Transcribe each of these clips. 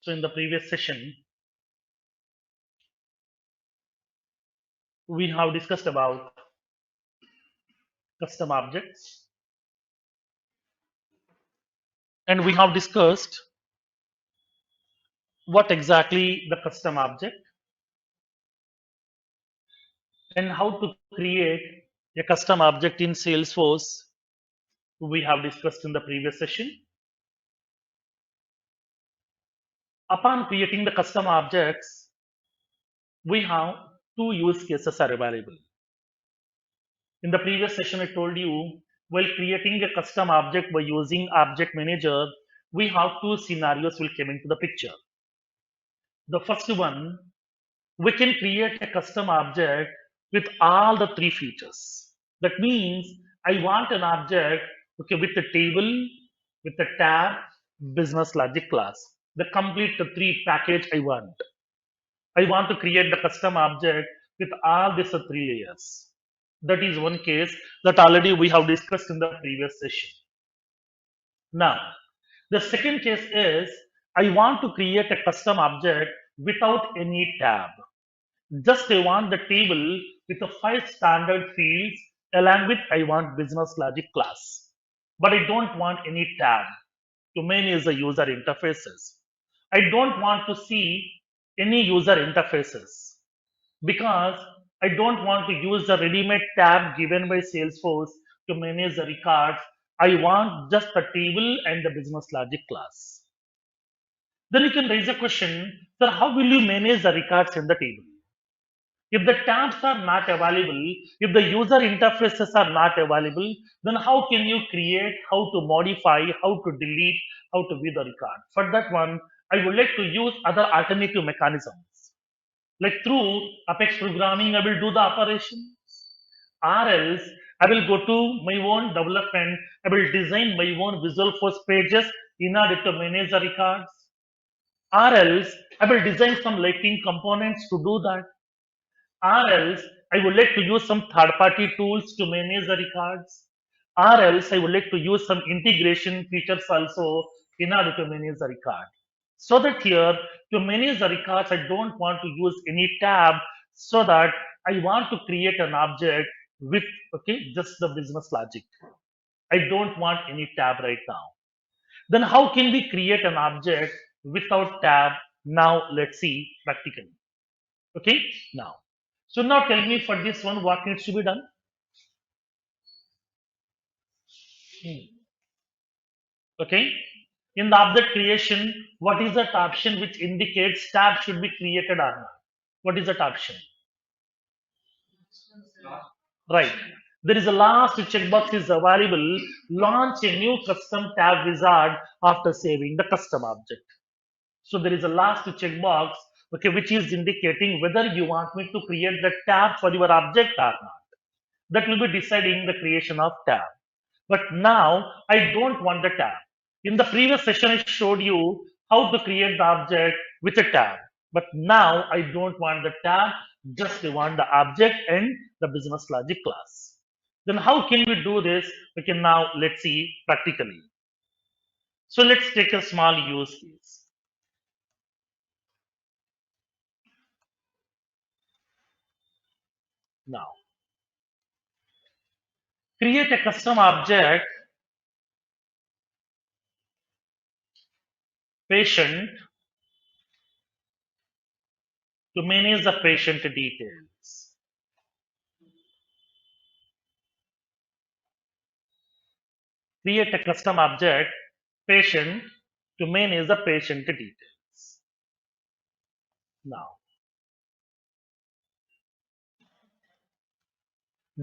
So in the previous session, we have discussed about custom objects, and we have discussed what exactly the custom object and how to create a custom object in Salesforce. We have discussed in the previous session. Upon creating the custom objects, we have two use cases are available. In the previous session, I told you while creating a custom object by using Object Manager, we have two scenarios will come into the picture. The first one, we can create a custom object with all the three features. That means I want an object, okay, with a table, with a tab, business logic class. The complete the three package I want. I want to create the custom object with all these three layers. That is one case that already we have discussed in the previous session. Now, the second case is I want to create a custom object without any tab. Just I want the table with the five standard fields along with I want business logic class. But I don't want any tab to manage the user interfaces. I don't want to see any user interfaces because I don't want to use the ready-made tab given by Salesforce to manage the records. I want just the table and the business logic class. Then you can raise a question, sir, how will you manage the records in the table? If the tabs are not available, if the user interfaces are not available, then how can you create, how to modify, how to delete, how to view the record? For that one, I would like to use other alternative mechanisms. Like through Apex programming, I will do the operation. Or else, I will go to my own development, I will design my own Visual Force pages in order to manage the records. Or else, I will design some lighting components to do that. Or else I would like to use some third party tools to manage the records. Or else I would like to use some integration features also in order to manage the record. So that here to manage the records, I don't want to use any tab so that I want to create an object with just the business logic. I don't want any tab right now. Then how can we create an object without tab? Now let's see practically. Okay, now. So now tell me for this one what needs to be done. Hmm. Okay. In the object creation, what is that option which indicates tab should be created or not? What is that option? Right. There is a last checkbox is available. Launch a new custom tab wizard after saving the custom object. So there is a last checkbox, okay, which is indicating whether you want me to create the tab for your object or not. That will be deciding the creation of tab. But now I don't want the tab. In the previous session, I showed you how to create the object with a tab. But now I don't want the tab, just I want the object and the business logic class. Then how can we do this? We can now let's see practically. So let's take a small use case. Now create a custom object patient to manage the patient details. Create a custom object patient to manage the patient details. Now,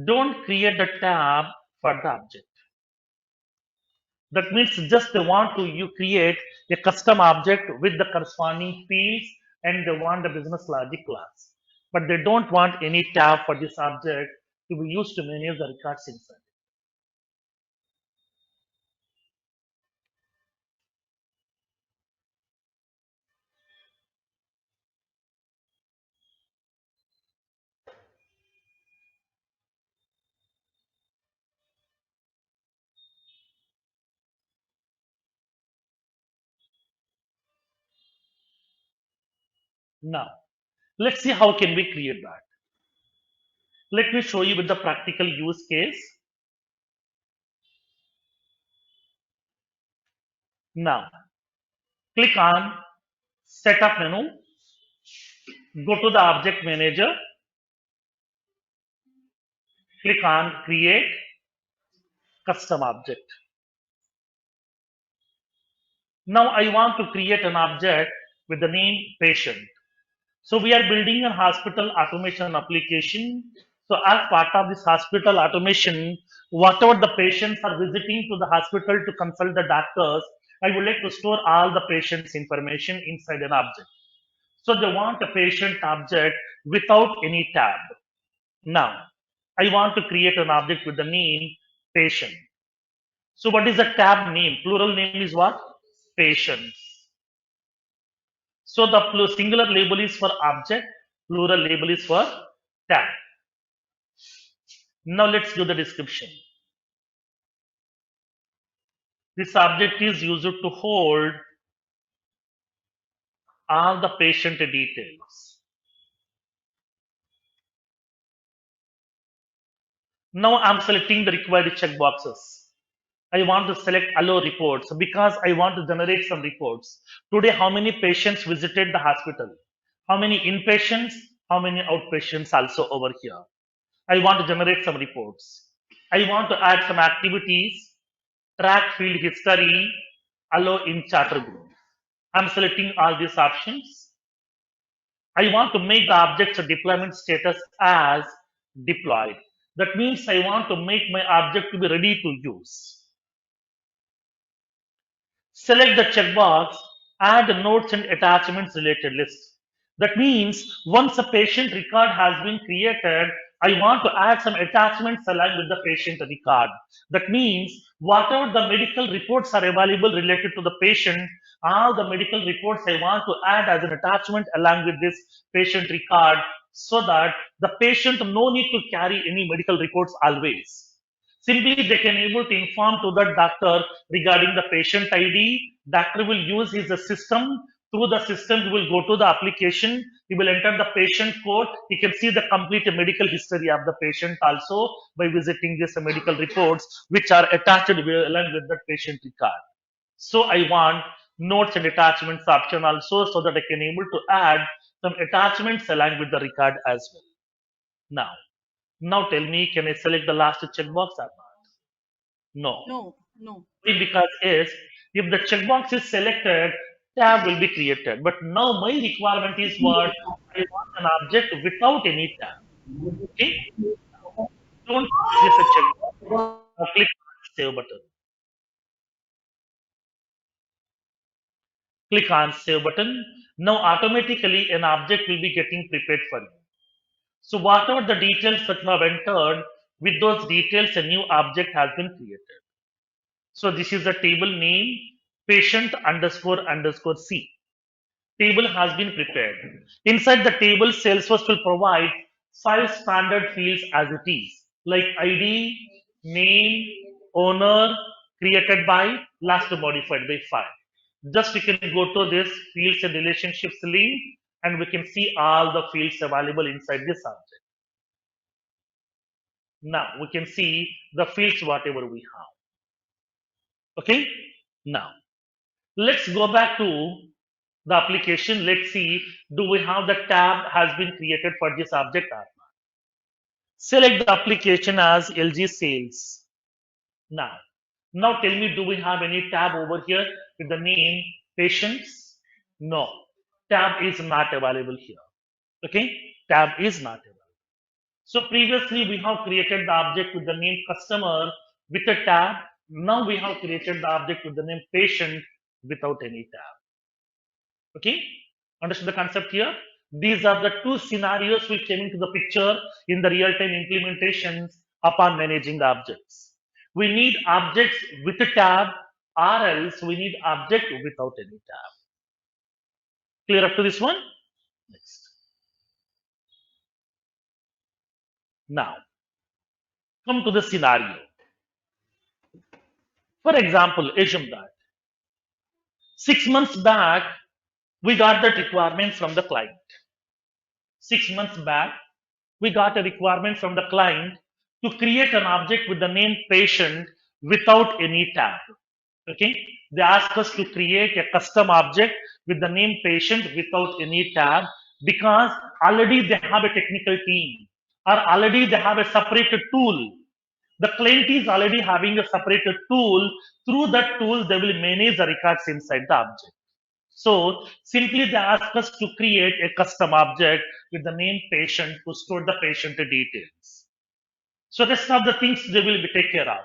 don't create a tab for the object. That means just they want to you create a custom object with the corresponding fields and they want the business logic class. But they don't want any tab for this object to be used to manage the records inside. Now, let's see how can we create that. Let me show you with the practical use case. Now, click on Setup menu, go to the Object Manager, click on Create Custom Object. Now I want to create an object with the name patient. So we are building a hospital automation application. So as part of this hospital automation, whatever the patients are visiting to the hospital to consult the doctors, I would like to store all the patient's information inside an object. So they want a patient object without any tab. Now, I want to create an object with the name patient. So what is the tab name? Plural name is what? Patients. So the singular label is for object, plural label is for tab. Now let's do the description. This object is used to hold all the patient details. Now I'm selecting the required checkboxes. I want to select allow reports because I want to generate some reports. Today, how many patients visited the hospital? How many inpatients? How many outpatients also over here? I want to generate some reports. I want to add some activities, track field history, allow in charter group. I'm selecting all these options. I want to make the object's deployment status as deployed. That means I want to make my object to be ready to use. Select the checkbox, add notes and attachments related list. That means once a patient record has been created, I want to add some attachments along with the patient record. That means whatever the medical reports are available related to the patient, all the medical reports I want to add as an attachment along with this patient record so that the patient no need to carry any medical reports always. Simply, they can able to inform to the doctor regarding the patient ID. Doctor will use his system. Through the system, he will go to the application. He will enter the patient code. He can see the complete medical history of the patient also by visiting these medical reports, which are attached along with the patient record. So I want notes and attachments option also so that I can able to add some attachments along with the record as well. Now tell me, can I select the last checkbox or not? No. No, no. Because yes, if the checkbox is selected, tab will be created. But now my requirement is what? I want an object without any tab. Okay? Don't click this checkbox. Now click on save button. Click on save button. Now automatically an object will be getting prepared for you. So whatever the details that you have entered, with those details a new object has been created. So this is the table name patient underscore underscore C. Table has been prepared. Inside the table, Salesforce will provide 5 standard fields as it is, like ID, name, owner, created by, last modified by 5. Just we can go to this fields and relationships link and we can see all the fields available inside this object. Now we can see the fields whatever we have. Okay. Now let's go back to the application. Let's see, do we have the tab has been created for this object or not? Select the application as LG Sales. Now tell me, do we have any tab over here with the name patients? No, tab is not available here. Okay, tab is not available. So previously we have created the object with the name customer with a tab. Now we have created the object with the name patient without any tab. Okay, understand the concept here? These are the two scenarios which came into the picture in the real-time implementations upon managing the objects. We need objects with a tab, or else we need object without any tab. Clear up to this one? Next. Now, come to the scenario. For example, assume that 6 months back, We got that requirement from the client. 6 months back, we got a requirement from the client to create an object with the name patient without any tab. Okay, they ask us to create a custom object with the name patient without any tab because already they have a technical team or already they have a separated tool. The client is already having a separated tool. Through that tool, they will manage the records inside the object. So simply they ask us to create a custom object with the name patient to store the patient details. So rest of the things they will be take care of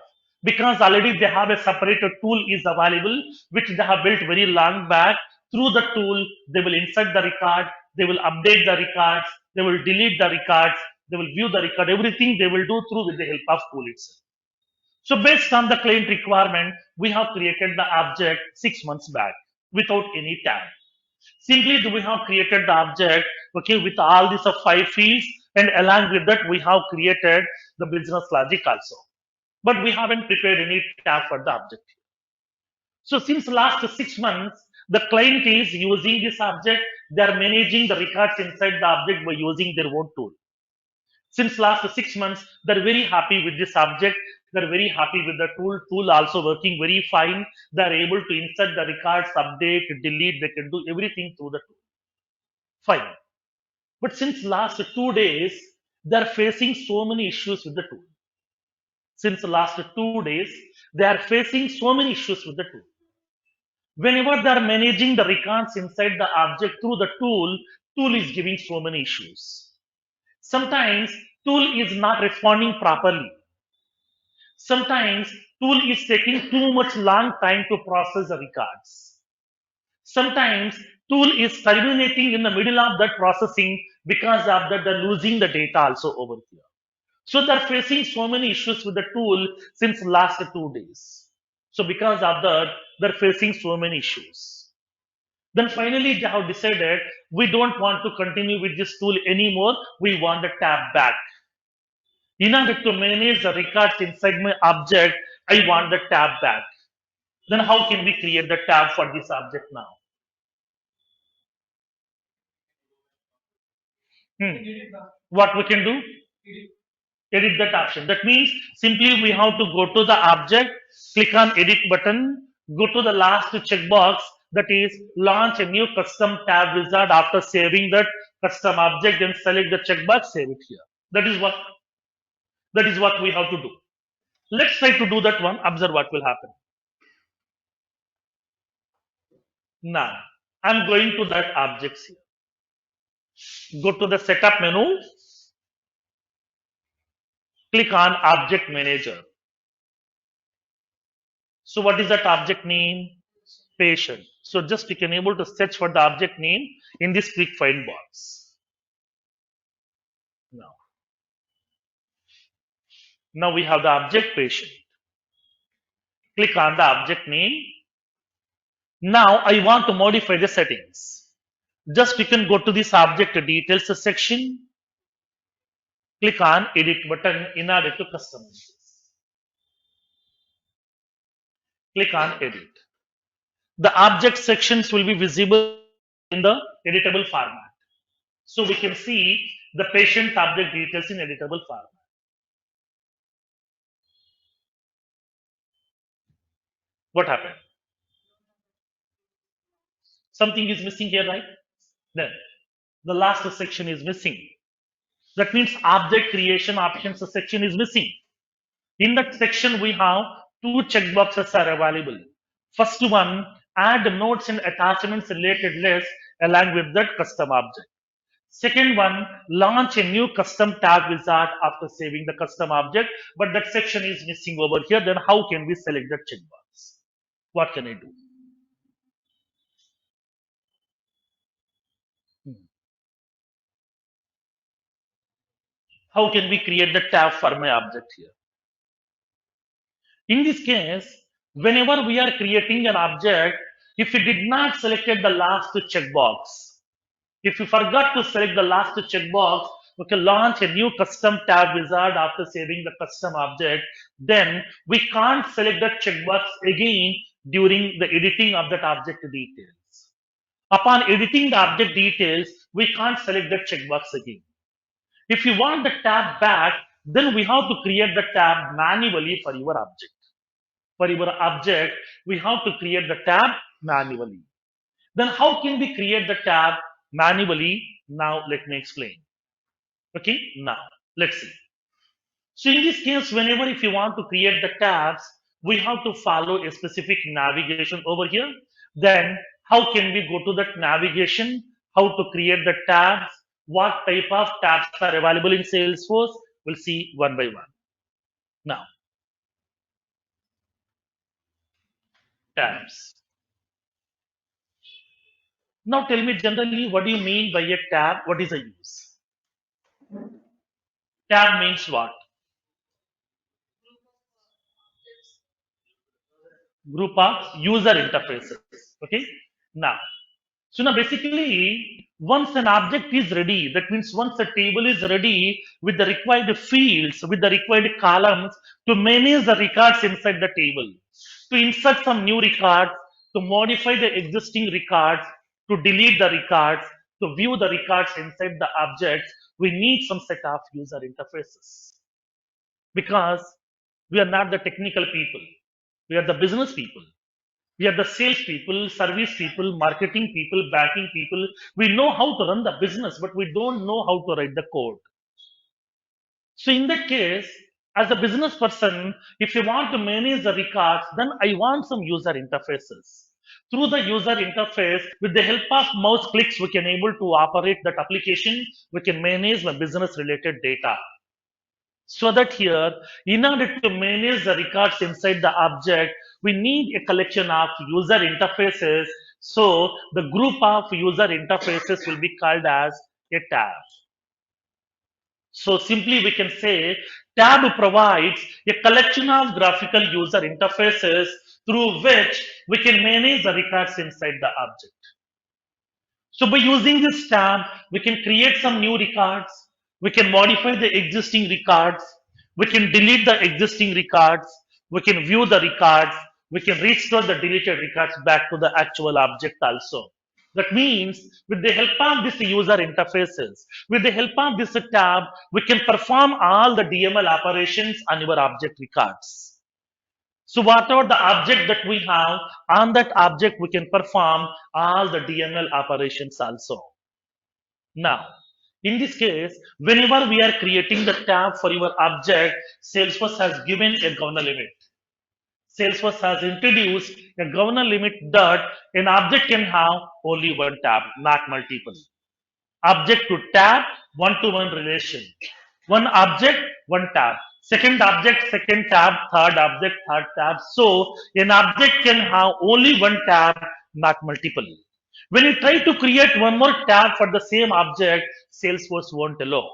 because already they have a separated tool is available which they have built very long back. Through the tool, they will insert the record, they will update the records, they will delete the records, they will view the record, everything they will do through with the help of tool itself. So based on the client requirement, we have created the object 6 months back without any tag. Simply we have created the object, okay, with all these 5 fields, and along with that we have created the business logic also. But we haven't prepared any tab for the object. So since last 6 months, the client is using this object, they are managing the records inside the object by using their own tool. Since last 6 months, they're very happy with this object. They're very happy with the tool. Tool also working very fine. They're able to insert the records, update, delete. They can do everything through the tool. Fine. But since last 2 days, they're facing so many issues with the tool. Since the last 2 days, they are facing so many issues with the tool. Whenever they are managing the records inside the object through the tool is giving so many issues. Sometimes tool is not responding properly. Sometimes tool is taking too much long time to process the records. Sometimes tool is terminating in the middle of that processing because of that they're losing the data also over here. So they're facing so many issues with the tool since last 2 days. So because of that, they're facing so many issues. Then finally they have decided we don't want to continue with this tool anymore. We want the tab back. In order to manage the records inside my object, I want the tab back. Then how can we create the tab for this object now? Hmm. What we can do? Edit that option. That means simply we have to go to the object, click on edit button, go to the last checkbox, that is launch a new custom tab wizard after saving that custom object, and select the checkbox, save it here. That is what we have to do. Let's try to do that one. Observe what will happen. Now, I'm going to that objects here. Go to the setup menu, click on object manager. So what is that object name? Patient. So just we can able to search for the object name in this quick find box. Now we have the object patient. Click on the object name. Now I want to modify the settings. Just you can go to this object details section. Click on edit button in order to customize this. Click on edit. The object sections will be visible in the editable format. So we can see the patient object details in editable format. What happened? Something is missing here, right? Then the last section is missing. That means object creation options section is missing. In that section, we have two checkboxes are available. First one, add notes and attachments related list along with that custom object. Second one, launch a new custom tab wizard after saving the custom object, but that section is missing over here. Then how can we select that checkbox? What can I do? How can we create the tab for my object here? In this case, whenever we are creating an object, if we did not selected the last checkbox, if you forgot to select the last checkbox, we can launch a new custom tab wizard after saving the custom object, then we can't select that checkbox again during the editing of that object details. Upon editing the object details, we can't select the checkbox again. If you want the tab back, then we have to create the tab manually for your object. For your object, we have to create the tab manually. Then how can we create the tab manually? Now let me explain. Okay, now let's see. So in this case, whenever if you want to create the tabs, we have to follow a specific navigation over here. Then how can we go to that navigation? How to create the tabs? What type of tabs are available in Salesforce? We'll see one by one. Now, tabs. Now tell me generally what do you mean by a tab? What is a use? Tab means what? Group of user interfaces. Okay. Now, so now basically, once an object is ready, that means once a table is ready with the required fields, with the required columns to manage the records inside the table, to insert some new records, to modify the existing records, to delete the records, to view the records inside the objects, we need some set of user interfaces. Because we are not the technical people, we are the business people. We are the sales people, service people, marketing people, banking people. We know how to run the business, but we don't know how to write the code. So in that case, as a business person, if you want to manage the records, then I want some user interfaces. Through the user interface, with the help of mouse clicks, we can able to operate that application. We can manage the business related data. So that here, in order to manage the records inside the object, we need a collection of user interfaces. So the group of user interfaces will be called as a tab. So simply we can say tab provides a collection of graphical user interfaces through which we can manage the records inside the object. So by using this tab, we can create some new records. We can modify the existing records. We can delete the existing records. We can view the records. We can restore the deleted records back to the actual object also. That means with the help of this user interfaces, with the help of this tab, we can perform all the DML operations on your object records. So whatever the object that we have, on that object we can perform all the DML operations also. Now, in this case, whenever we are creating the tab for your object, Salesforce has given a governor limit. Salesforce has introduced a governor limit that an object can have only one tab, not multiple. Object to tab, one-to-one relation. One object, one tab. Second object, second tab, third object, third tab. So an object can have only one tab, not multiple. When you try to create one more tab for the same object, Salesforce won't allow.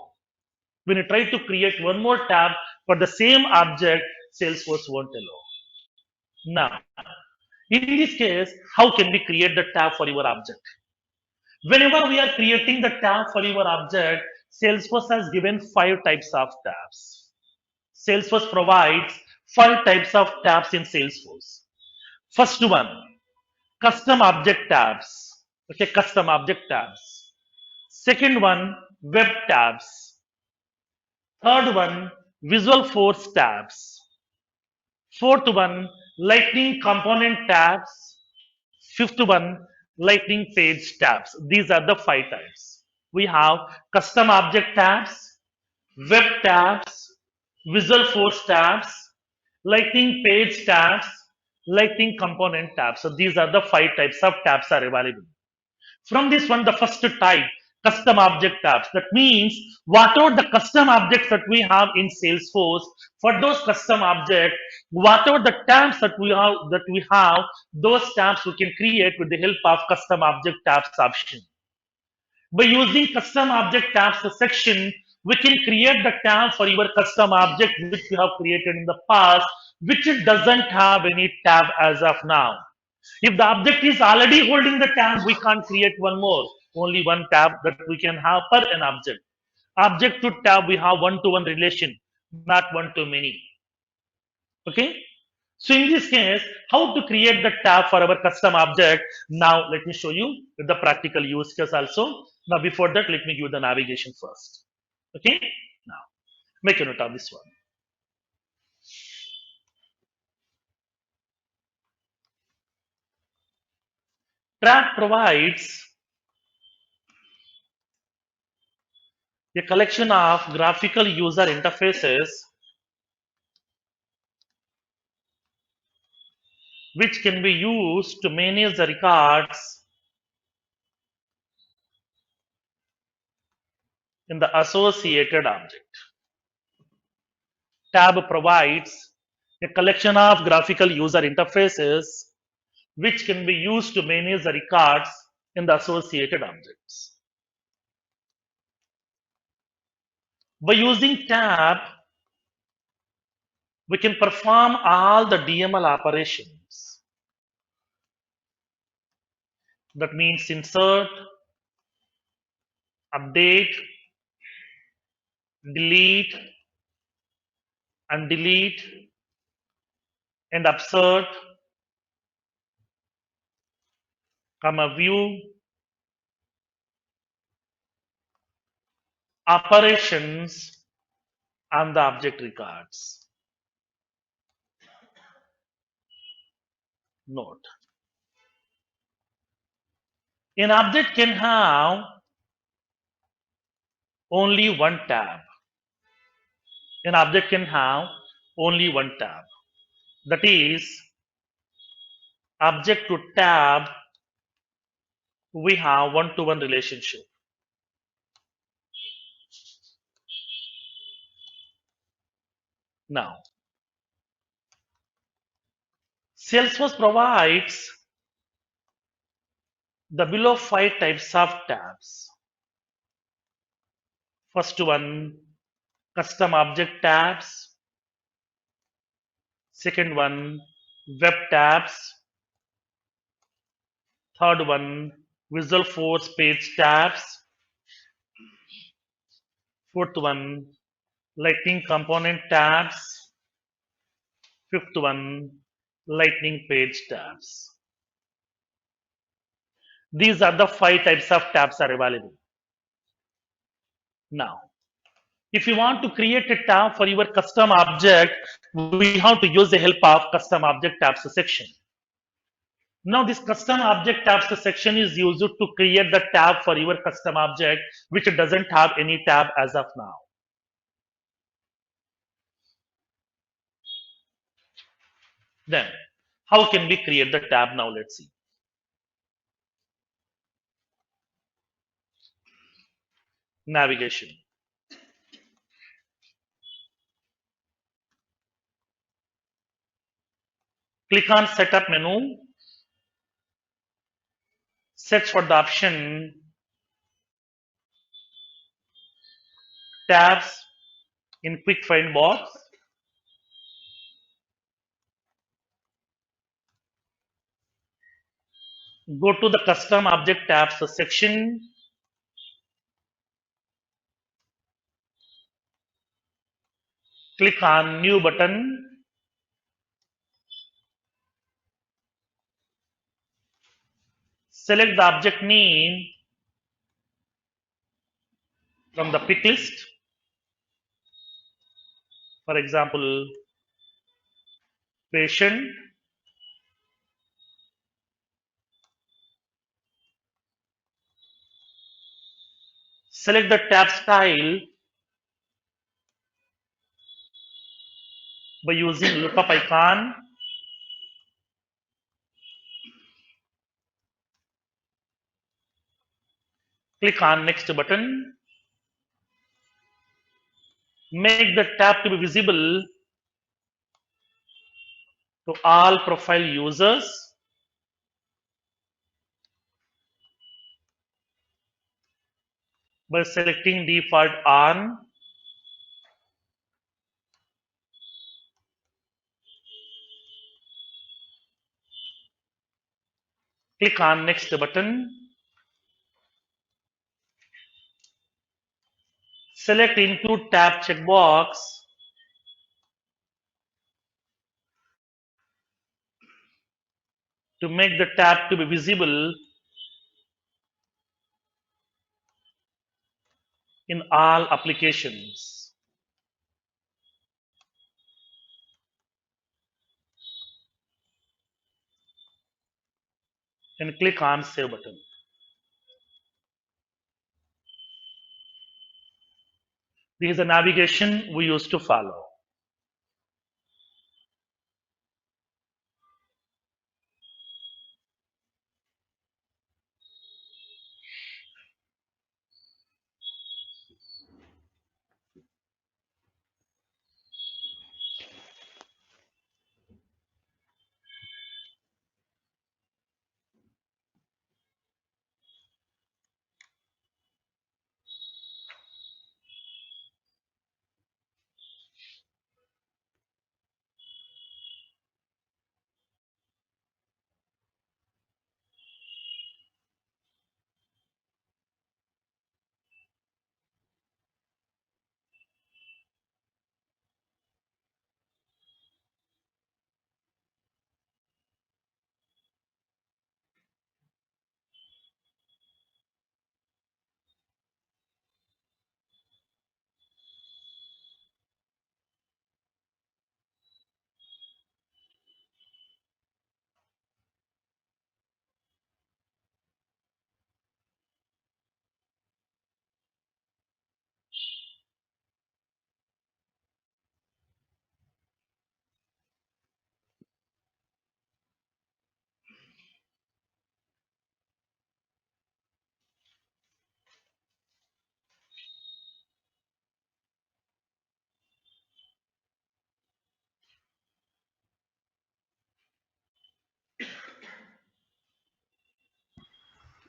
When you try to create one more tab for the same object, Salesforce won't allow. Now, in this case, how can we create the tab for your object? Whenever we are creating the tab for your object, Salesforce has given 5 types of tabs. Salesforce provides 5 types of tabs in Salesforce. First one, custom object tabs. Okay, custom object tabs. Second one, web tabs. Third one, Visual Force tabs. Fourth one, Lightning Component tabs. Fifth one, Lightning Page tabs. These are the 5 types. We have custom object tabs, web tabs, Visual Force tabs, Lightning Page tabs, Lightning Component tabs. So these are the 5 types of tabs are available. From this one, the first type, custom object tabs. That means whatever the custom objects that we have in Salesforce, for those custom objects, whatever the tabs that we have, those tabs we can create with the help of custom object tabs option. By using custom object tabs section, we can create the tab for your custom object which you have created in the past, which it doesn't have any tab as of now. If the object is already holding the tab, we can't create one more. Only one tab that we can have per an object. Object to tab, we have one-to-one relation, not one-to-many. Okay. So in this case, how to create the tab for our custom object? Now let me show you with the practical use case also. Now before that, let me give the navigation first. Okay. Now make a note of this one. Tab provides a collection of graphical user interfaces which can be used to manage the records in the associated object. Tab provides a collection of graphical user interfaces which can be used to manage the records in the associated objects. By using tab, we can perform all the DML operations. That means insert, update, delete, undelete, and upsert, view, operations on the object records. Note. An object can have only one tab. An object can have only one tab. That is, object to tab, we have one-to-one relationship. Now, Salesforce provides the below 5 types of tabs. First one, custom object tabs. Second one, web tabs. Third one, Visualforce page tabs. Fourth one, Lightning component tabs. Fifth one, Lightning page tabs. These are the 5 types of tabs are available. Now, if you want to create a tab for your custom object, we have to use the help of custom object tabs section. Now this custom object tabs section is used to create the tab for your custom object which doesn't have any tab as of now. Then how can we create the tab now? Let's see. Navigation. Click on setup menu. Search for the option tabs in quick find box. Go to the custom object tabs section. Click on new button. Select the object name from the pick list. For example, patient. Select the tab style by using lookup icon. Click on next button. Make the tab to be visible to all profile users. By selecting default on. Click on next button. Select include tab checkbox. to make the tab to be visible in all applications. And click on Save button. This is the navigation we used to follow.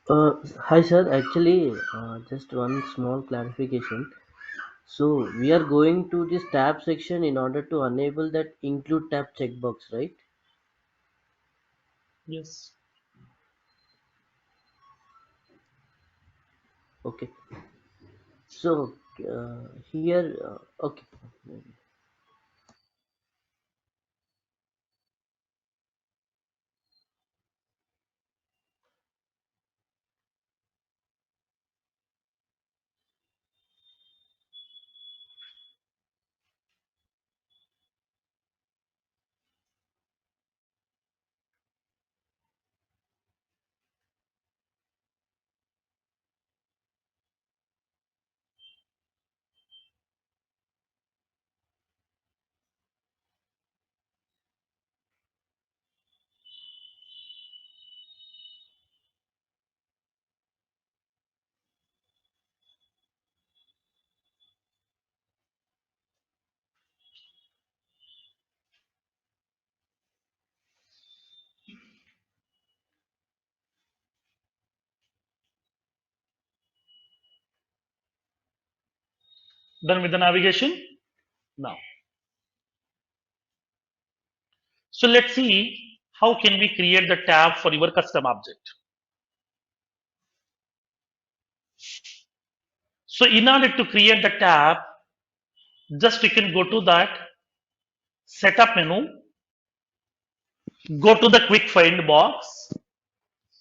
Hi sir, actually, just one small clarification. So we are going to this tab section in order to enable that include tab checkbox, right? Yes. Okay. So here, okay. Done with the navigation? Now. So let's see how can we create the tab for your custom object. So in order to create the tab, just you can go to that setup menu, go to the quick find box,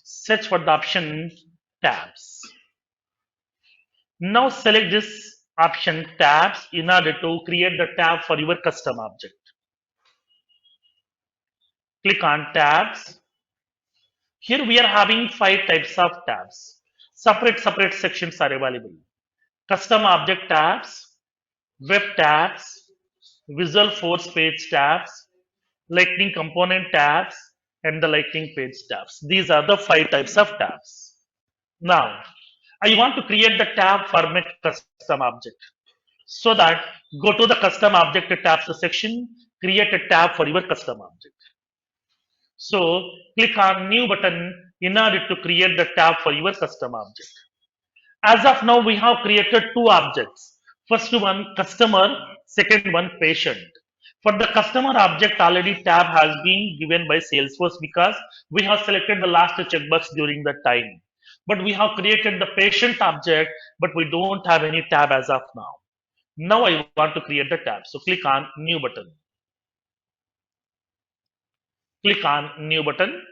search for the option tabs. Now select this option tabs in order to create the tab for your custom object. Click on tabs. Here we are having 5 types of tabs. Separate sections are available. Custom object tabs, web tabs, visual force page tabs, lightning component tabs, and the lightning page tabs. These are the 5 types of tabs. Now, I want to create the tab for my custom object. So that go to the custom object tabs section, create a tab for your custom object. So click on new button in order to create the tab for your custom object. As of now, we have created 2 objects. First one customer, second one patient. For the customer object, already tab has been given by Salesforce because we have selected the last checkbox during the time. But we have created the patient object, but we don't have any tab as of now. Now I want to create the tab. So click on new button. Click on new button.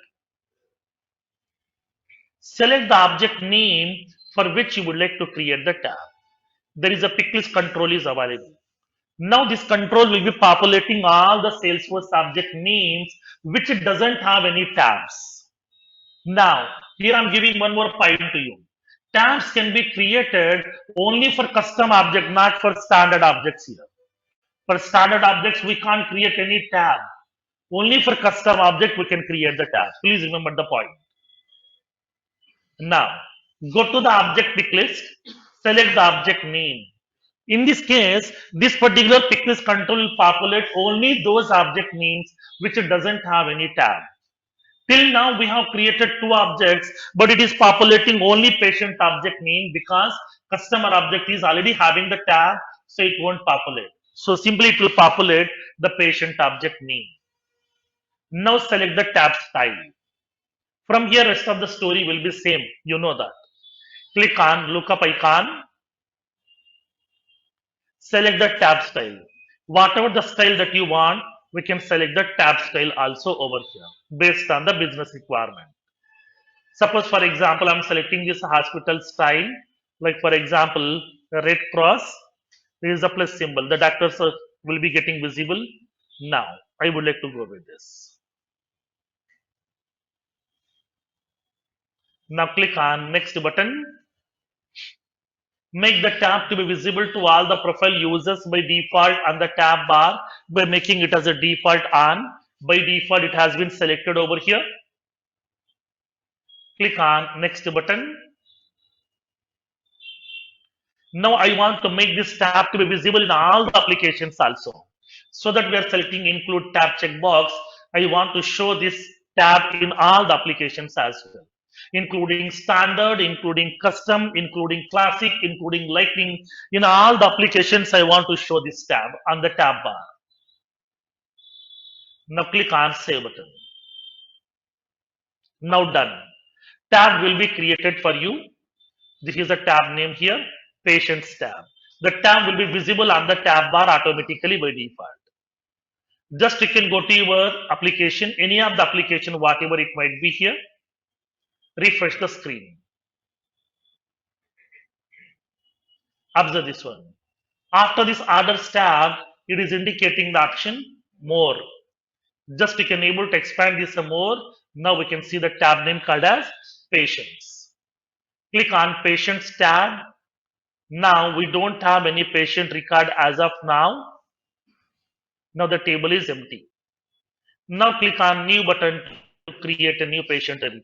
Select the object name for which you would like to create the tab. There is a pick list control is available. Now this control will be populating all the Salesforce object names which it doesn't have any tabs. Now, here I'm giving one more point to you. Tabs can be created only for custom object, not for standard objects here. For standard objects, we can't create any tab. Only for custom object, we can create the tab. Please remember the point. Now, go to the object pick list, select the object name. In this case, this particular pick list control will populate only those object names which it doesn't have any tab. Till now, we have created two objects, but it is populating only patient object name because customer object is already having the tab, so it won't populate. So simply it will populate the patient object name. Now select the tab style. From here, rest of the story will be same. You know that. Click on lookup icon. Select the tab style. Whatever the style that you want, we can select the tab style also over here based on the business requirement. Suppose, for example, I'm selecting this hospital style, like for example, Red Cross. There is a plus symbol. The doctors will be getting visible. Now, I would like to go with this. Now click on next button. Make the tab to be visible to all the profile users by default on the tab bar by making it as a default on. By default, it has been selected over here. Click on next button. Now I want to make this tab to be visible in all the applications also. So that we are selecting include tab checkbox. I want to show this tab in all the applications as well, including standard, including custom, including classic, including lightning. In all the applications, I want to show this tab on the tab bar. Now click on save button. Now done. Tab will be created for you. This is the tab name here, patients tab. The tab will be visible on the tab bar automatically by default. Just you can go to your application, any of the application, whatever it might be here, refresh the screen. Observe this one. After this orders tab, it is indicating the option more. Just you can able to expand this some more. Now we can see the tab name called as patients. Click on patients tab. Now we don't have any patient record as of now. Now the table is empty. Now click on new button to create a new patient record.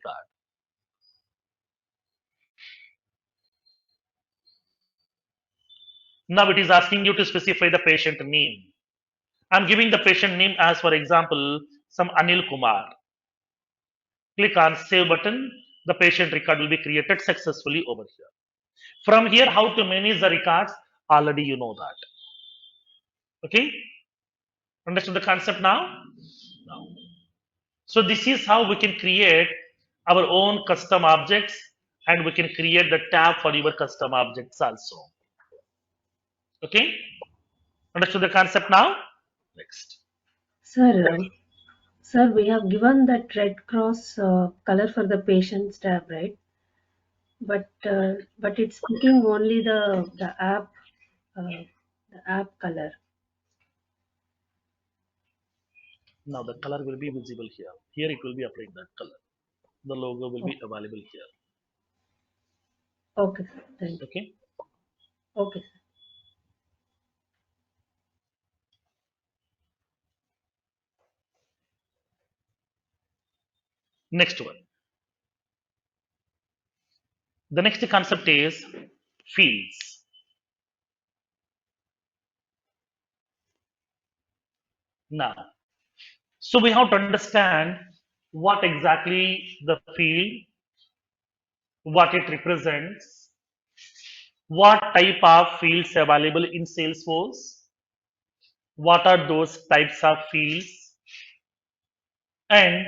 Now it is asking you to specify the patient name. I'm giving the patient name as, for example, some Anil Kumar. Click on save button. The patient record will be created successfully over here. From here, how to manage the records, already you know that. Okay? Understood the concept now? No. So this is how we can create our own custom objects, and we can create the tab for your custom objects also. Okay? Understood the concept now? Next. Sir, sir, we have given that Red Cross color for the patient's tab, right? But it's picking only the app color. Now the color will be visible here. Here it will be applied that color. The logo will be available here. Okay, sir. Thank you. Okay. Okay, sir. Next one. The next concept is fields. Now, so we have to understand what exactly the field, what it represents, what type of fields available in Salesforce, what are those types of fields, and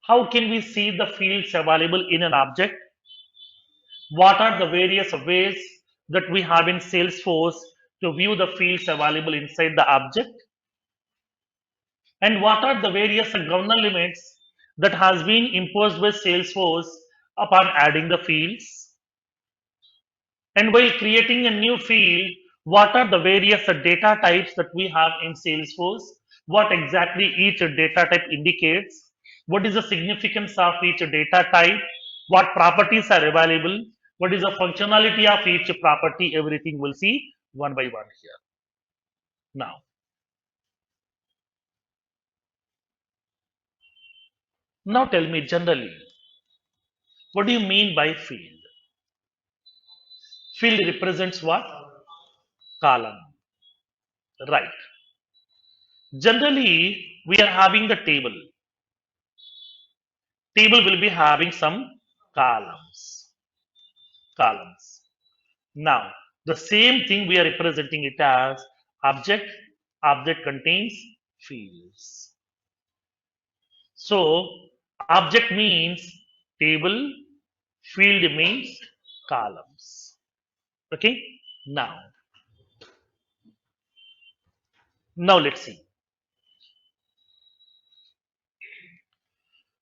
how can we see the fields available in an object? What are the various ways that we have in Salesforce to view the fields available inside the object? And what are the various governor limits that has been imposed by Salesforce upon adding the fields. And while creating a new field, what are the various data types that we have in Salesforce? What exactly each data type indicates? What is the significance of each data type? What properties are available? What is the functionality of each property? Everything we'll see one by one here. Now tell me generally, what do you mean by field? Field represents what? Column, right? Generally, we are having the table. Table will be having some columns. Columns. Now, the same thing we are representing it as object. Object contains fields. So, object means table, field means columns. Okay. Now let's see.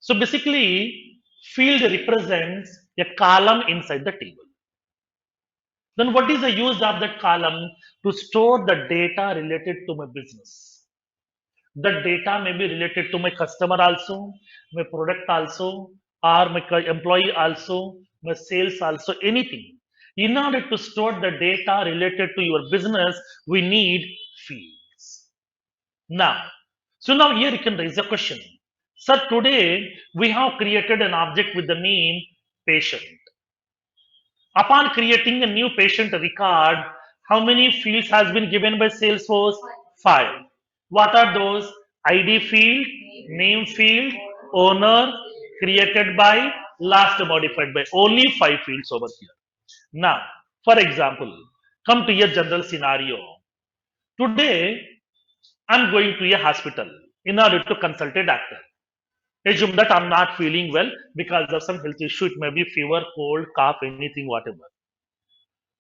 So basically, field represents a column inside the table. Then what is the use of that column? To store the data related to my business. The data may be related to my customer also, my product also, or my employee also, my sales also, anything. In order to store the data related to your business, we need fields. Now here you can raise a question. Sir, today we have created an object with the name patient. Upon creating a new patient record, how many fields has been given by Salesforce? 5. What are those? ID field, name field, owner, created by, last modified by. Only 5 fields over here. Now, for example, come to a general scenario. Today, I'm going to a hospital in order to consult a doctor. Assume that I'm not feeling well because of some health issue. It may be fever, cold, cough, anything, whatever.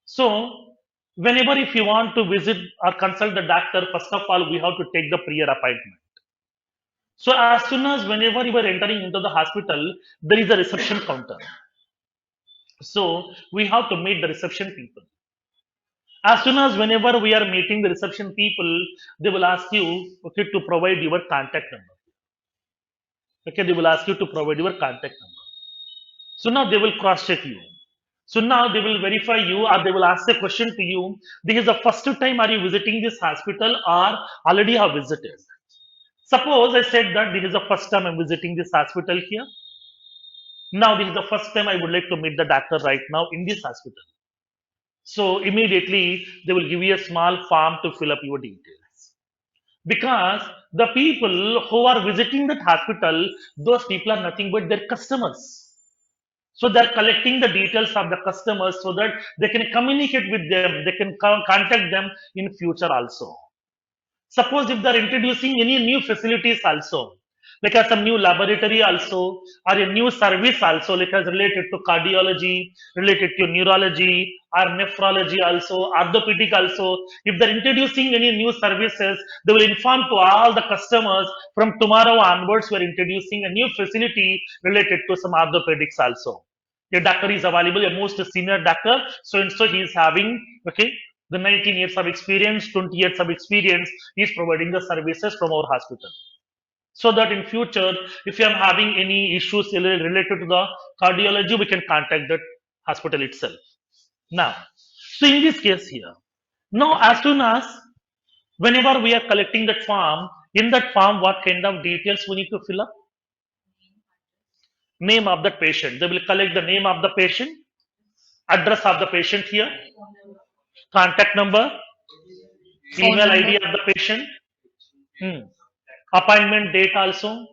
So, whenever if you want to visit or consult the doctor, first of all, we have to take the prior appointment. So, as soon as whenever you are entering into the hospital, there is a reception counter. So, we have to meet the reception people. As soon as whenever we are meeting the reception people, they will ask you, okay, to provide your contact number. Okay, they will ask you to provide your contact number. So now they will cross check you. So now they will verify you or they will ask a question to you. This is the first time are you visiting this hospital or already have visited? Suppose I said that this is the first time I'm visiting this hospital here. Now this is the first time I would like to meet the doctor right now in this hospital. So immediately they will give you a small form to fill up your details. Because the people who are visiting that hospital, those people are nothing but their customers. So they're collecting the details of the customers so that they can communicate with them, they can contact them in future also. Suppose if they're introducing any new facilities also, like as some new laboratory also, or a new service also, like as related to cardiology, related to neurology, or nephrology also, orthopedic also, if they're introducing any new services, they will inform to all the customers from tomorrow onwards, we're introducing a new facility related to some orthopedics also. A doctor is available, a most senior doctor, so and so he is having, okay, the 19 years of experience, 20 years of experience, he is providing the services from our hospital. So that in future, if you are having any issues related to the cardiology, we can contact that hospital itself. Now, so in this case here, now as soon as whenever we are collecting that form, in that form, what kind of details we need to fill up? Name of the patient. They will collect the name of the patient, address of the patient here, contact number, email ID of the patient, appointment date also,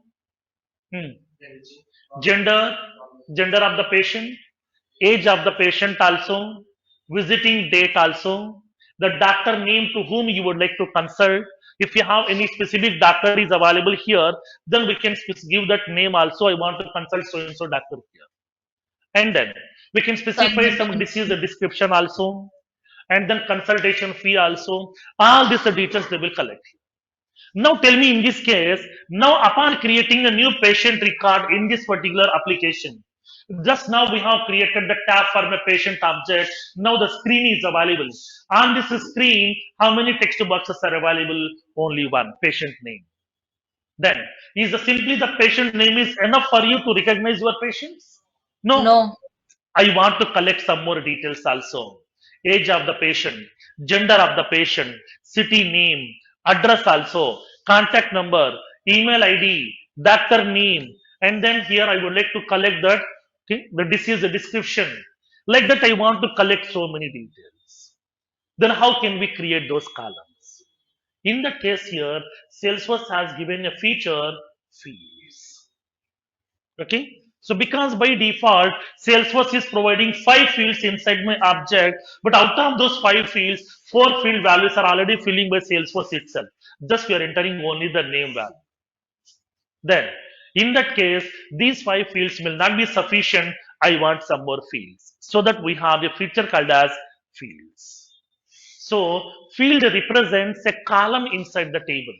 gender, gender of the patient, age of the patient also, visiting date also, the doctor name to whom you would like to consult. If you have any specific doctor is available here, then we can give that name also. I want to consult so and so doctor here. And then we can specify some disease description also, and then consultation fee also. All these details they will collect. Now tell me in this case, now upon creating a new patient record in this particular application, Just now we have created the tab for the patient object. Now the screen is available. On this screen, how many text boxes are available? Only one, patient name. Then, is simply the patient name is enough for you to recognize your patients? No. No. I want to collect some more details also. Age of the patient, gender of the patient, city name, address also, contact number, email ID, doctor name, and then here I would like to collect that the disease description. Like that, I want to collect so many details. Then how can we create those columns? In the case here, Salesforce has given a feature fields. Okay. So because by default, Salesforce is providing 5 fields inside my object, but out of those 5 fields, 4 field values are already filling by Salesforce itself. Just we are entering only the name value. Then, in that case, these 5 fields will not be sufficient. I want some more fields. So that we have a feature called as fields. So, field represents a column inside the table.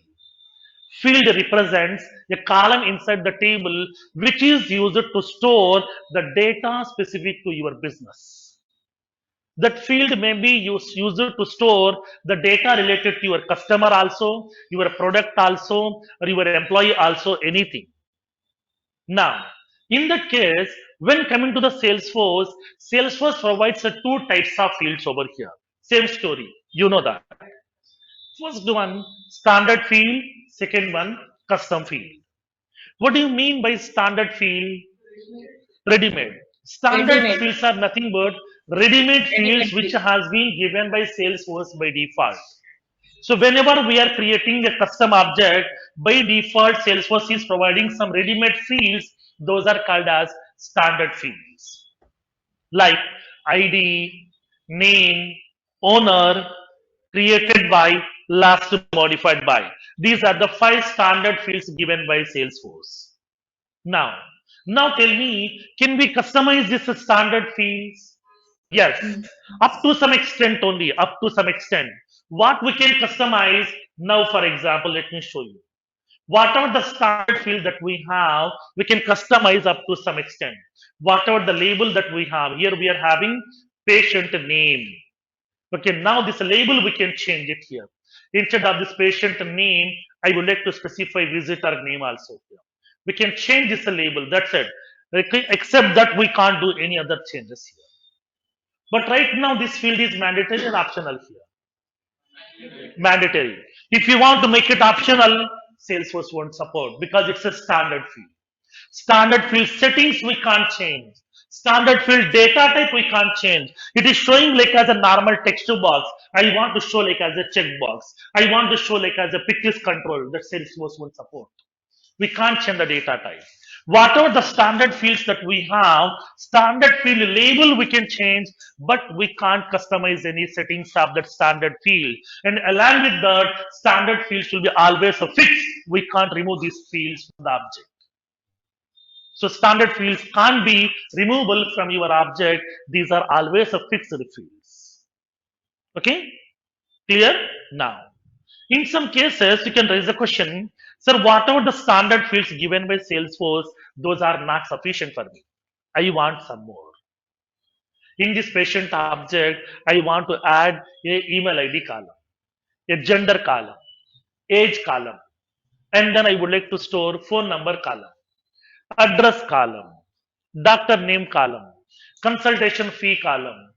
Field represents a column inside the table which is used to store the data specific to your business. That field may be used to store the data related to your customer also, your product also, or your employee also, anything. Now, in that case, when coming to the Salesforce, Salesforce provides 2 types of fields over here. Same story, you know that. First one, standard field. Second one, custom field. What do you mean by standard field? Ready-made. Standard Ready-made. fields are nothing but ready-made fields Ready-made which field. has been given by Salesforce by default. So whenever we are creating a custom object, by default Salesforce is providing some ready-made fields. Those are called as standard fields. Like ID, name, owner, created by, last modified by. These are the 5 standard fields given by Salesforce. Now, tell me, can we customize these standard fields? Yes, up to some extent only, up to some extent. What we can customize now, for example, let me show you. Whatever the standard field that we have, we can customize up to some extent. Whatever the label that we have, here we are having patient name. Okay, now this label we can change it here. Instead of this patient name, I would like to specify visitor name also here. We can change this label, that's it. Okay, except that we can't do any other changes here. But right now this field is mandatory and optional here. Mandatory. If you want to make it optional, Salesforce won't support because it's a standard field. Standard field settings we can't change. Standard field data type we can't change. It is showing like as a normal text box. I want to show like as a checkbox. I want to show like as a pick list control that Salesforce won't support. We can't change the data type. Whatever the standard fields that we have, standard field label we can change, but we can't customize any settings of that standard field. And along with that, standard fields will be always a fixed. We can't remove these fields from the object. So standard fields can't be removable from your object. These are always a fixed fields. Okay? Clear? Now, in some cases, you can raise a question, sir, whatever the standard fields given by Salesforce, those are not sufficient for me. I want some more. In this patient object, I want to add a email ID column, a gender column, age column, and then I would like to store phone number column, address column, doctor name column, consultation fee column,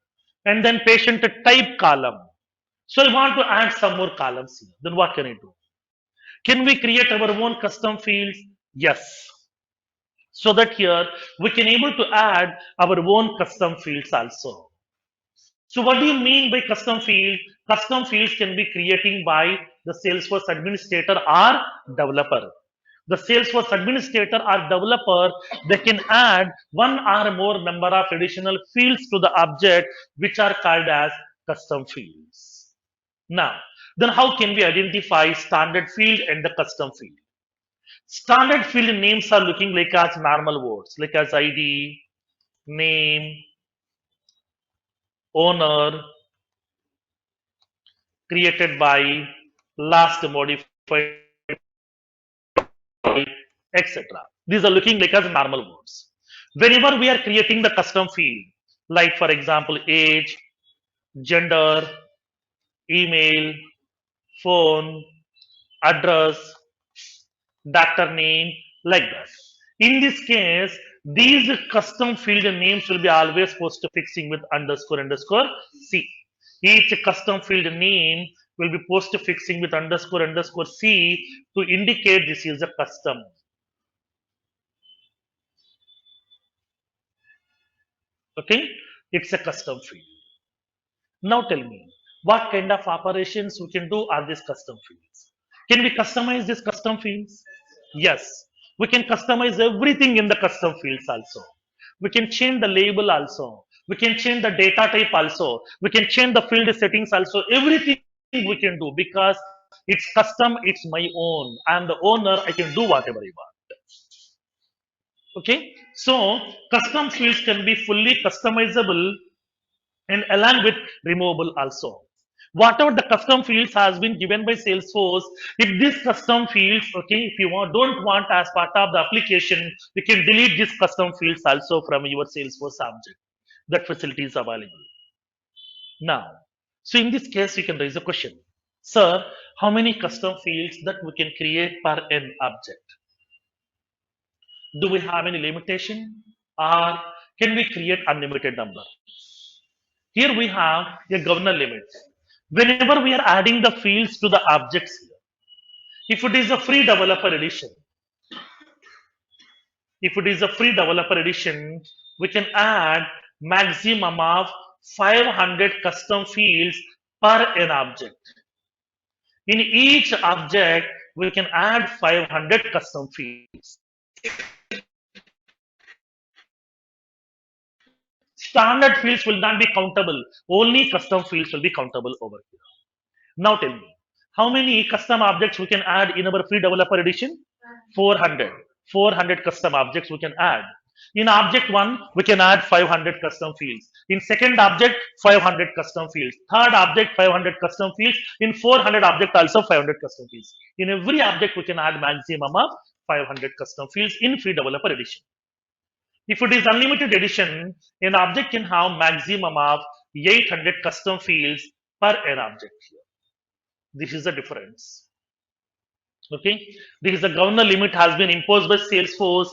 and then patient type column. So I want to add some more columns here. Then what can I do? Can we create our own custom fields? Yes. So that here we can able to add our own custom fields also. So what do you mean by custom field? Custom fields can be creating by the Salesforce administrator or developer. The Salesforce administrator or developer, they can add one or more number of additional fields to the object which are called as custom fields. Now, then how can we identify standard field and the custom field? Standard field names are looking like as normal words, like as ID, name, owner, created by, last modified, etc. These are looking like as normal words. Whenever we are creating the custom field, like for example, age, gender, email, phone, address, doctor name, like that. In this case, these custom field names will be always post fixing with underscore underscore C. Each custom field name will be post fixing with underscore underscore C to indicate this is a custom. Okay, it's a custom field. Now tell me, what kind of operations we can do are these custom fields? Can we customize these custom fields? Yes, we can customize everything in the custom fields also. We can change the label also. We can change the data type also. We can change the field settings also. Everything we can do because it's custom, it's my own. I'm the owner, I can do whatever I want. Okay, so custom fields can be fully customizable and along with removable also. Whatever the custom fields has been given by Salesforce, if these custom fields, okay, if you don't want as part of the application, you can delete these custom fields also from your Salesforce object. That facility is available. Now, so in this case, you can raise a question. Sir, how many custom fields that we can create per an object? Do we have any limitation or can we create unlimited number? Here we have a governor limit. Whenever we are adding the fields to the objects here, if it is a free developer edition, if it is a free developer edition, we can add maximum of 500 custom fields per an object. In each object, we can add 500 custom fields. Standard fields will not be countable. Only custom fields will be countable over here. Now tell me, how many custom objects we can add in our free developer edition? 400. 400 custom objects we can add. In object 1, we can add 500 custom fields. In second object, 500 custom fields. Third object, 500 custom fields. In 400 object, also 500 custom fields. In every object, we can add maximum of 500 custom fields in free developer edition. If it is unlimited edition, an object can have maximum of 800 custom fields per an object here. This is the difference. Okay, this is the governor limit has been imposed by Salesforce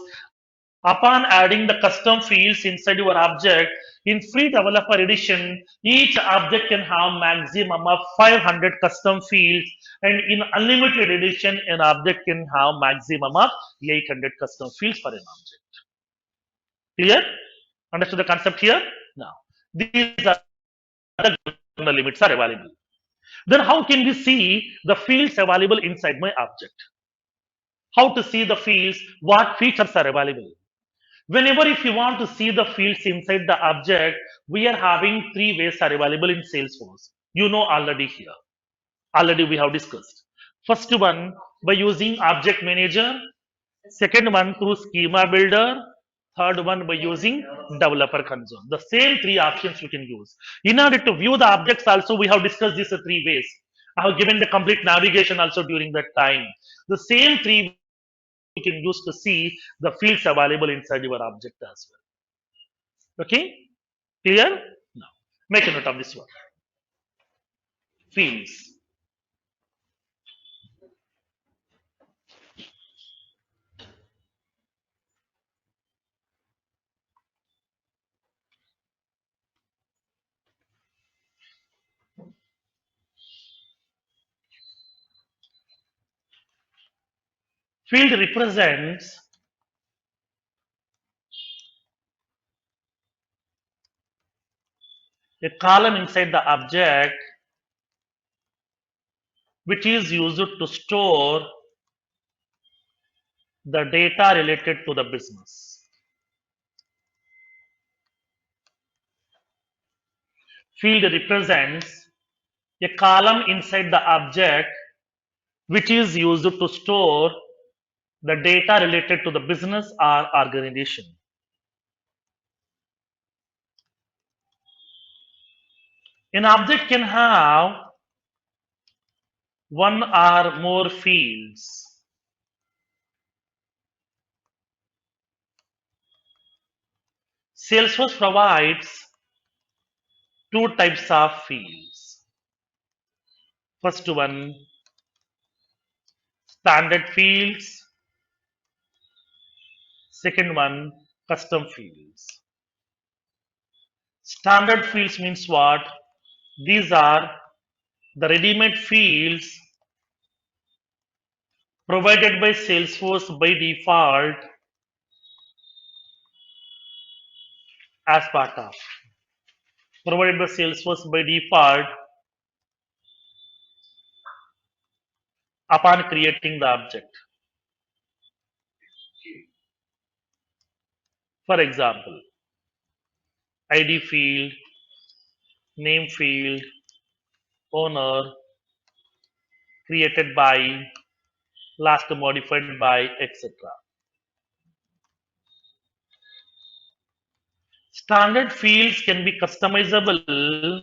upon adding the custom fields inside your object. In free developer edition, each object can have maximum of 500 custom fields, and in unlimited edition, an object can have maximum of 800 custom fields for an object. Clear? Understood the concept here? Now, these are the governor limits are available. Then how can we see the fields available inside my object? How to see the fields, what features are available? Whenever if you want to see the fields inside the object, we are having three ways are available in Salesforce. You know already here. Already we have discussed. First one, by using object manager. Second one through schema builder. Third one by using developer console. The same three options you can use. In order to view the objects also, we have discussed these three ways. I have given the complete navigation also during that time. The same three you can use to see the fields available inside your object as well. Okay? Clear? Now, make a note of this one. Fields. Field represents a column inside the object which is used to store the data related to the business. Field represents a column inside the object which is used to store the data related to the business or organization. An object can have one or more fields. Salesforce provides two types of fields. First one, standard fields. Second one, custom fields. Standard fields means what? These are the ready-made fields provided by Salesforce by default as part of. Provided by Salesforce by default upon creating the object. For example, ID field, name field, owner, created by, last modified by, etc. Standard fields can be customizable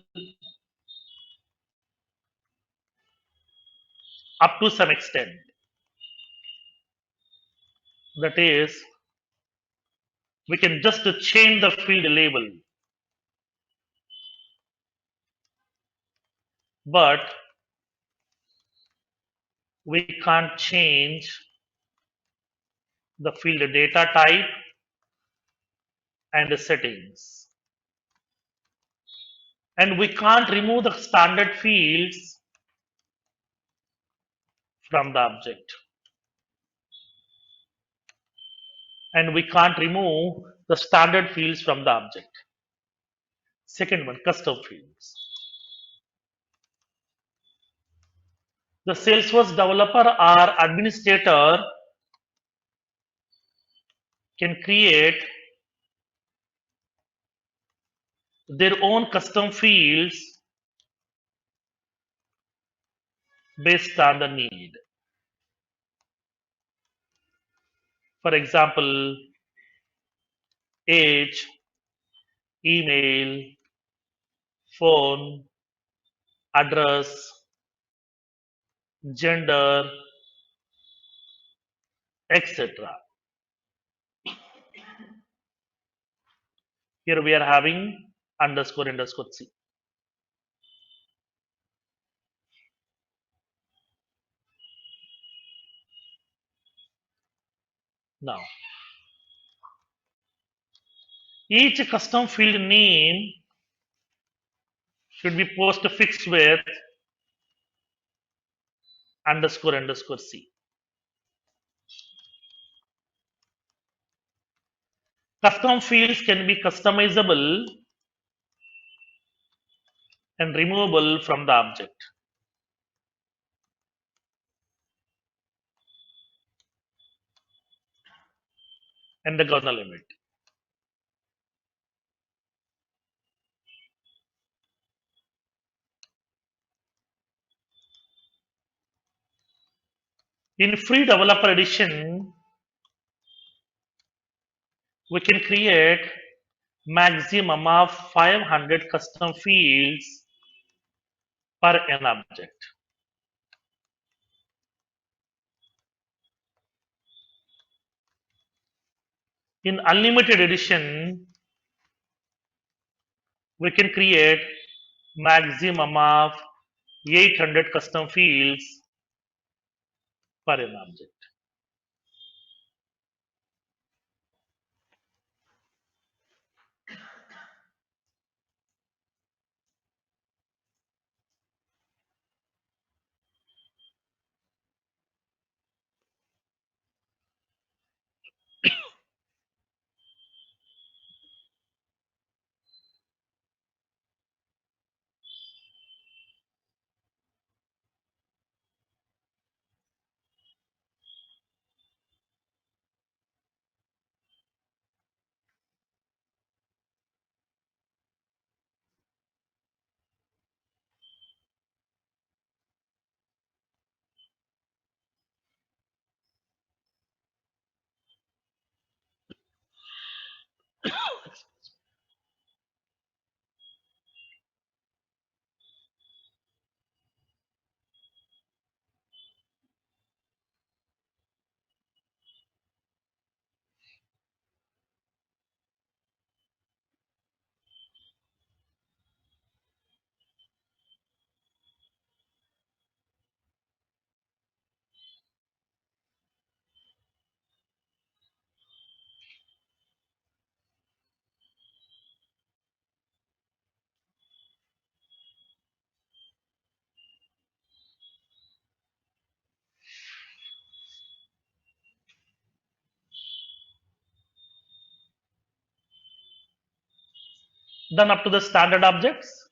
up to some extent. That is, we can just change the field label, but we can't change the field data type and the settings. And we can't remove the standard fields from the object. And we can't remove the standard fields from the object. Second one, custom fields. The Salesforce developer or administrator can create their own custom fields based on the need. For example, age, email, phone, address, gender, etc. Here we are having underscore underscore C. Now, each custom field name should be postfixed with underscore underscore C. Custom fields can be customizable and removable from the object. And the governor limit. In free developer edition, we can create maximum of 500 custom fields per an object. In unlimited edition, we can create maximum of 800 custom fields per an object. Then up to the standard objects.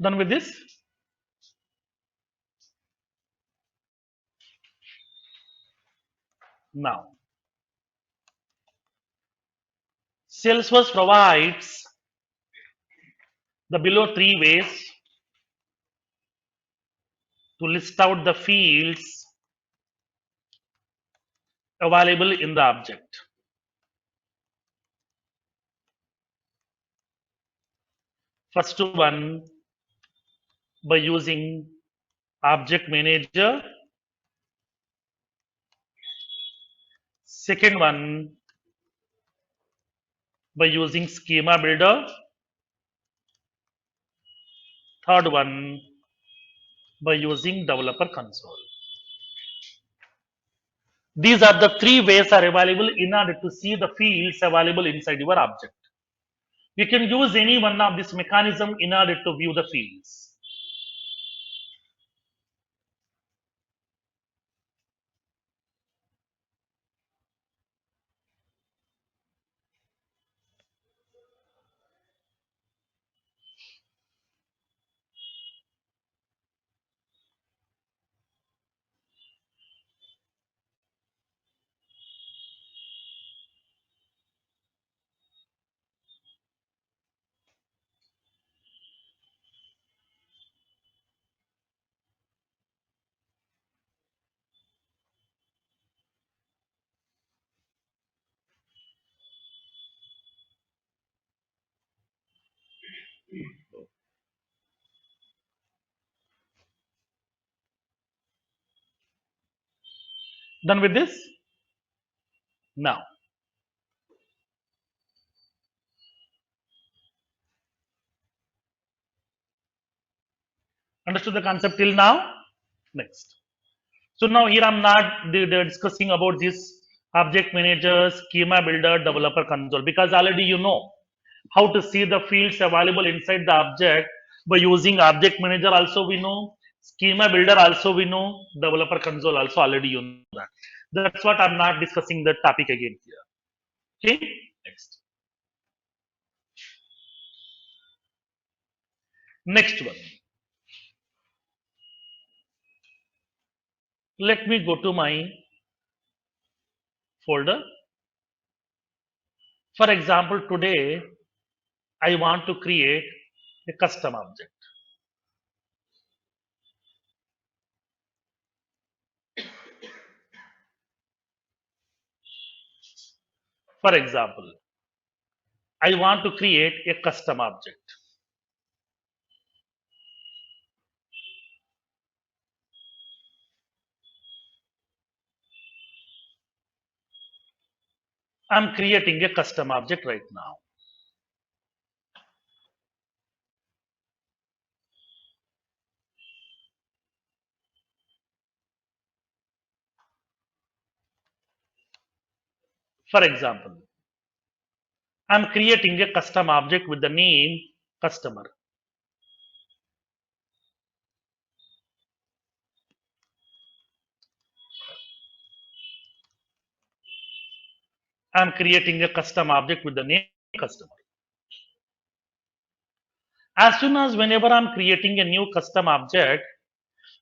Done with this. Now, Salesforce provides the below three ways to list out the fields available in the object. First one, by using object manager. Second one, by using schema builder. Third one, by using developer console. These are the three ways are available in order to see the fields available inside your object. You can use any one of this mechanism in order to view the fields. Done with this? Now, understood the concept till now? Next. So now here I'm not discussing about this object manager, schema builder, developer console, because already you know how to see the fields available inside the object by using object manager. Also we know schema builder. Also we know developer console. Also already you know that. That's what I'm not discussing the topic again here. Okay. Next. Next one. Let me go to my folder. For example, today I want to create a custom object. For example, I want to create a custom object. I'm creating a custom object right now. For example, I'm creating a custom object with the name customer. I'm creating a custom object with the name customer. As soon as whenever I'm creating a new custom object,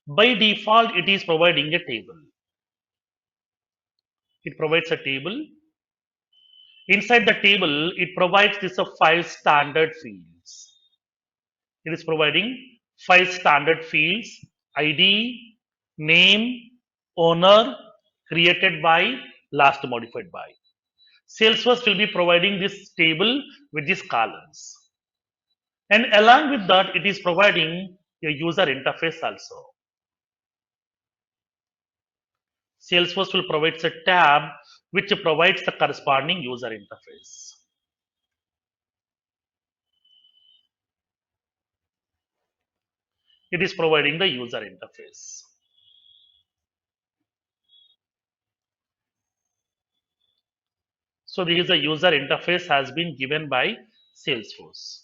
by default it is providing a table. It provides a table. Inside the table, it provides this of 5 standard fields. It is providing 5 standard fields: ID, name, owner, created by, last modified by. Salesforce will be providing this table with these columns. And along with that, it is providing a user interface also. Salesforce will provide a tab which provides the corresponding user interface. It is providing the user interface. So this is the user interface has been given by Salesforce.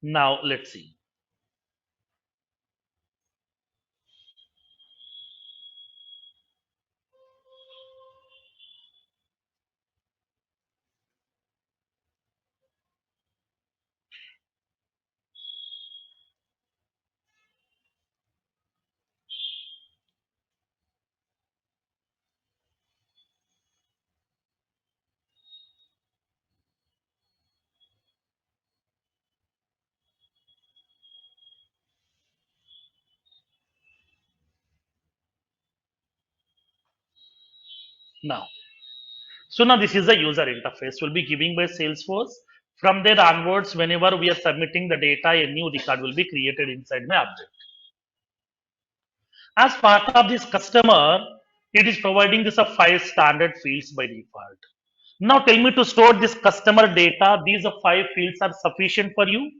Now let's see. Now, so now this is the user interface will be giving by Salesforce. From there onwards, whenever we are submitting the data, a new record will be created inside my object. As part of this customer, it is providing this of 5 standard fields by default. Now tell me to store this customer data. These 5 fields are sufficient for you?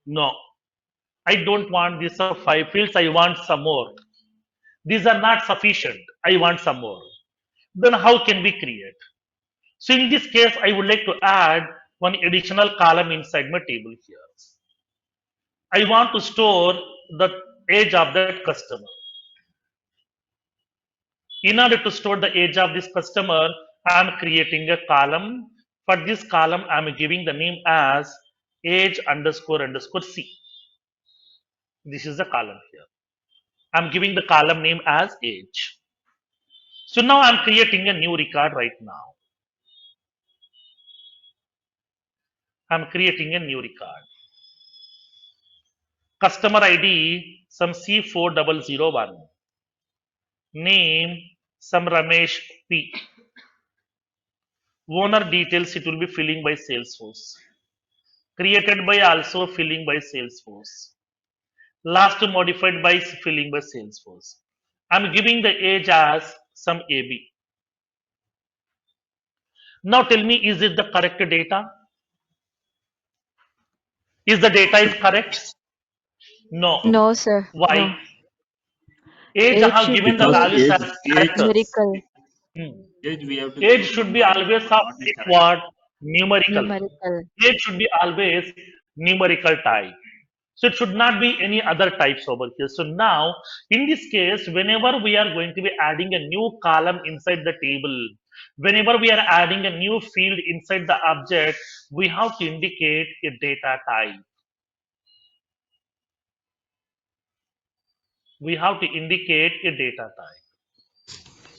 No, I don't want these 5 fields. I want some more. These are not sufficient. I want some more. Then how can we create? So in this case, I would like to add one additional column inside my table here. I want to store the age of that customer. In order to store the age of this customer, I am creating a column. For this column, I am giving the name as age underscore underscore C. This is the column here. I am giving the column name as age. So now I am creating a new record right now. I am creating a new record. Customer ID some C4001. Name some Ramesh P. Owner details it will be filling by Salesforce. Created by also filling by Salesforce. Last modified by filling by Salesforce. I'm giving the age as some AB. Now tell me, is it the correct data? Is the data is correct? No. No, sir. Why? No. Age I Age have should given the be Because values age, as age, characters. numerical, Hmm. age we have to Age give should be number, always of not a character. what? Numerical. numerical. Age should be always numerical type. So it should not be any other types over here. So now, in this case, whenever we are going to be adding a new column inside the table, whenever we are adding a new field inside the object, we have to indicate a data type. we have to indicate a data type.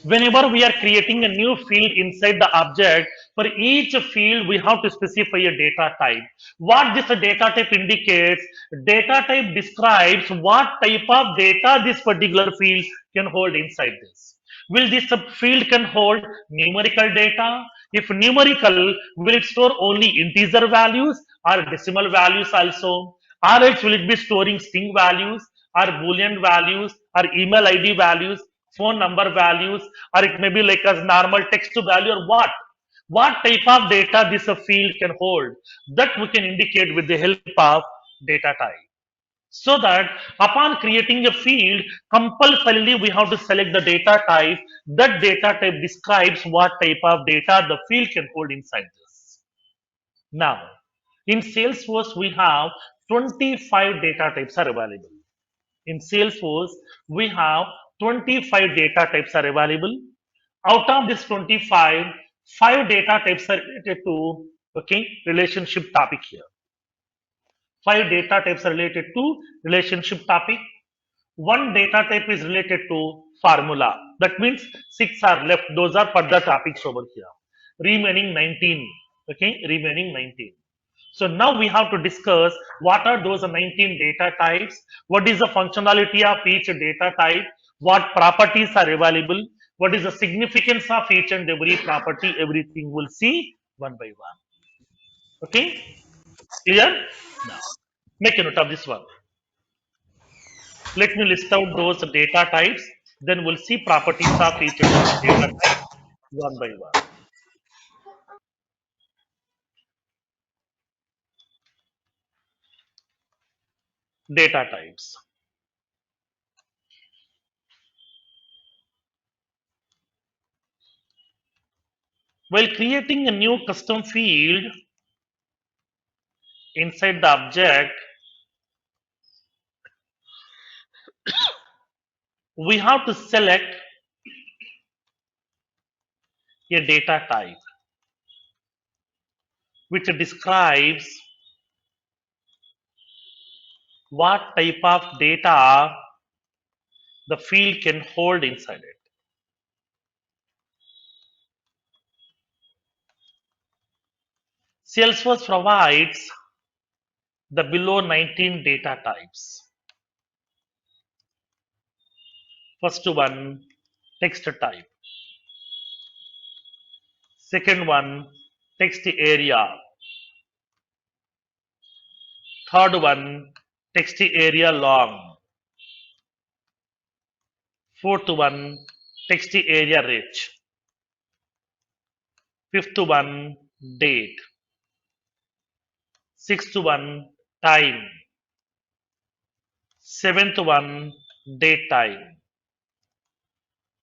Whenever we are creating a new field inside the object, for each field we have to specify a data type. What this data type indicates, data type describes what type of data this particular field can hold inside this. Will this field can hold numerical data? If numerical, will it store only integer values or decimal values also? Or else will it be storing string values or boolean values or email ID values, phone number values, or it may be like a normal text value, or what type of data this field can hold, that we can indicate with the help of data type. So that upon creating a field, compulsorily we have to select the data type. That data type describes what type of data the field can hold inside this. Now, in Salesforce, we have 25 data types are available. In Salesforce, we have 25 data types are available. Out of this 25, 5 data types are related to, okay, relationship topic here. 5 data types are related to relationship topic. One data type is related to formula. That means 6 are left. Those are further topics over here. Remaining 19. Okay, remaining 19. So now we have to discuss what are those 19 data types, what is the functionality of each data type, what properties are available, what is the significance of each and every property, everything we'll see one by one. Okay, clear? Now, make a note of this one. Let me list out those data types, then we'll see properties of each and every data type one by one. Data types. While creating a new custom field inside the object, we have to select a data type which describes what type of data the field can hold inside it. Salesforce provides the below 19 data types. First one, text type. Second one, text area. Third one, text area long. Fourth one, text area rich. Fifth one, date. Sixth one, time. Seventh one, date time.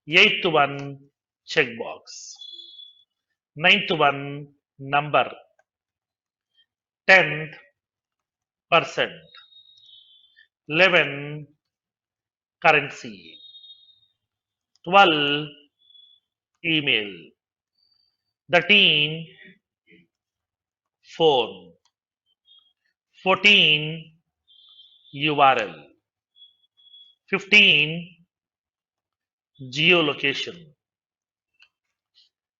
Eighth one, checkbox. Ninth one, number. 10th, percent. 11, currency. 12, email. 13, phone. 14, URL. 15, geolocation.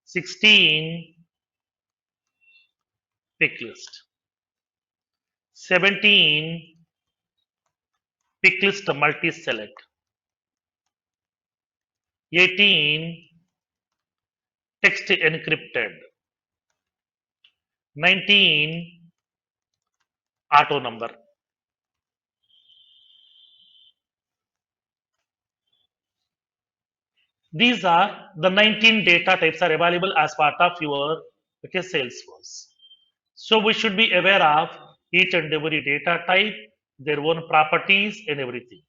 16, pick list. 17, pick list multi-select. 18, text encrypted. 19, auto number. These are the 19 data types are available as part of your, okay, Salesforce. So we should be aware of each and every data type, their own properties and everything.